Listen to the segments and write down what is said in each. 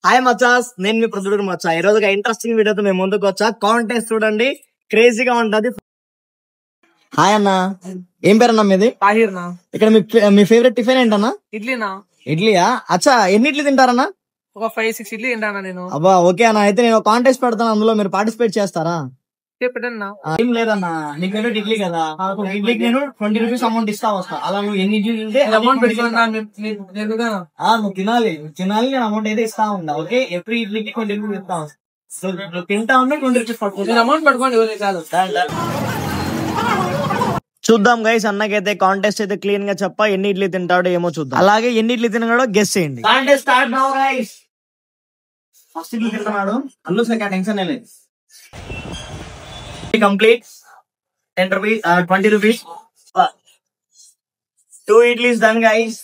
Hi మచాస్, నేను మీ producer మచ్చా. ఈ రోజు ఇంట్రెస్టింగ్ వీడియోతో మేము ముందుకు వచ్చా. కాంటెస్ట్ చూడండి, క్రేజీగా ఉంటది. హాయ్ అన్న, ఏం పేరు అన్న మీది? ఇక్కడ మీ ఫేవరెట్ టిఫిన్ ఏంటన్నా? ఇడ్లీనా? ఇడ్లీయా? అచ్చా, ఎన్ని ఇడ్లీ తింటారన్నా? ఒక 5-6 ఇడ్లీ తింటానా నేను. అబ్బా ఓకే అన్న, అయితే నేను కాంటెస్ట్ పెడతాను, అందులో మీరు పార్టిసిపేట్ చేస్తారా? పెట్టన్నా. ఏం లేదన్నా, నీకు ఫేవరెట్ ఇడ్లీ కదా, ఇడ్లీకి నేను 20 రూపీస్ అమౌంట్ ఇస్తా వస్తా. అలా నువ్వు ఎన్ని ఇడ్లీ తింటే అమౌంట్ పెట్టుకున్నా నువ్వు తినాలి, నేను అమౌంట్ అయితే ఇస్తా ఉందా. ఓకే, ఎవ్రీ ఇడ్లీకి 20 రూపీస్ ఇస్తా వస్తా. సో నువ్వు తింటా ఉన్నా 20 రూపీస్ పట్టుకుంటా. అమౌంట్ పట్టుకోండి చాలు. చూద్దాం గైస్, అన్నకైతే కాంటెస్ట్ అయితే క్లీన్ గా చెప్ప, ఎన్ని ఇడ్లీ తింటాడో ఏమో చూద్దాం. అలాగే ఎన్ని ఇడ్లీ తినగాడో గెస్ చేయండి. Contest start now guys. First idli తింటున్నాడు, అల్లు టెన్షన్ లేదు. Complete 10 rupees 20 rupees. 2 idlis done guys.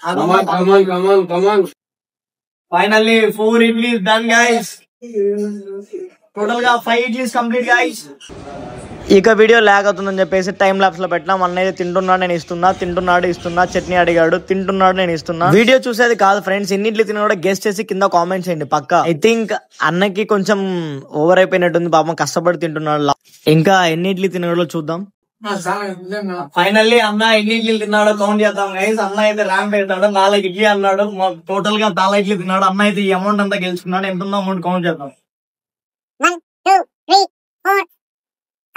Come on. Finally 4 idlis done guys. Total గా 5 idlis కంప్లీట్ guys. ఇక వీడియో లాగ్ అవుతుందని చెప్పేసి టైం లాప్స్ లో పెట్టినా. అన్నైతే తింటున్నాడు, నేను ఇస్తున్నా, తింటున్నాడు ఇస్తున్నా, చట్నీ అడిగాడు, తింటున్నాడు, నేను ఇస్తున్నా. వీడియో చూసేది కాదు ఫ్రెండ్స్, ఎన్ని ఇడ్లీ తిన్నా కూడా గెస్ట్ చేసి కింద కామెంట్ చేయండి పక్కా. ఐ థింక్ అన్నకి కొంచెం ఓవర్ అయిపోయినట్టుంది, పాపం కష్టపడి తింటున్నాడు. ఇంకా ఎన్ని ఇడ్లీ తినడో చూద్దాం. ఫైనల్లీ అన్న ఎన్ని ఇడ్లీ తిన్నాడో కౌంట్ చేద్దాం గైస్. అన్న అయితే ర్యాంప్ పెట్టాడు, 4 ఇడ్లీ అన్నాడు, టోటల్ గా 4 ఇడ్లీ తిన్నాడు. అన్న అయితే ఈ అమౌంట్ అంతా గెలుచుకున్నాడు. ఎంత ఉందో అమౌంట్ కౌంట్ చేద్దాం. 1 2 3 4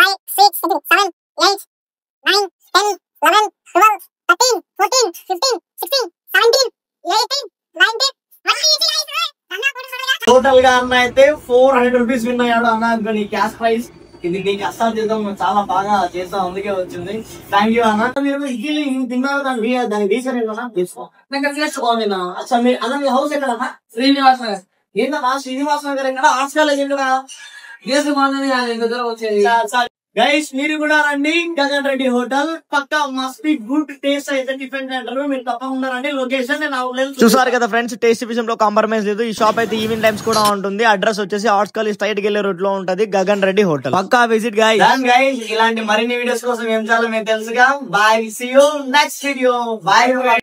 5 6 7 8 9 10 11 12 13 14 15 16 17 18 19 టోటల్ గా అన్న అయితే 400 రూపీస్ విన్ అయ్యాడు. అన్న నీ క్యాష్ ప్రైజ్ ఇది, నీకు అస్సాలు చేద్దాం, చాలా బాగా చేస్తాం, అందుకే వచ్చింది. థ్యాంక్ యూ అన్న. మీరు ఇడ్లీ తిన్నారు, దాన్ని తీసుకో. అచ్చా మీరు అన్న, మీ హౌస్ ఎక్కడ? శ్రీనివాస్ నగర్. ఏంటన్నా శ్రీనివాస్ నగర్ ఎక్కడ? ఆర్ట్స్ కాలేజ్ ఎక్కడ? గైస్ మీరు కూడా రండి, గగన్ రెడ్డి హోటల్ పక్కా మస్ట్ బి గుడ్ టేస్ట్ అయితే టిఫిన్ సెంటర్. మీరు తప్పకుండా రండి. లొకేషన్ చూసారు కదా ఫ్రెండ్స్, టేస్ట్ విషయంలో కాంప్రమైజ్ లేదు. ఈ షాప్ అయితే ఈవినింగ్ టైమ్స్ కూడా ఉంటుంది. అడ్రస్ వచ్చేసి ఆర్ట్స్ కాలేజ్ స్ట్రైట్ వెళ్ళే రూట్ లో ఉంటది, గగన్ రెడ్డి హోటల్. పక్కా విజిట్ గైస్. ఇలాంటి మరిన్ని వీడియోస్ కోసం ఏం చేయాలో మీకు తెలుసుగా. Bye, see you next video. Bye.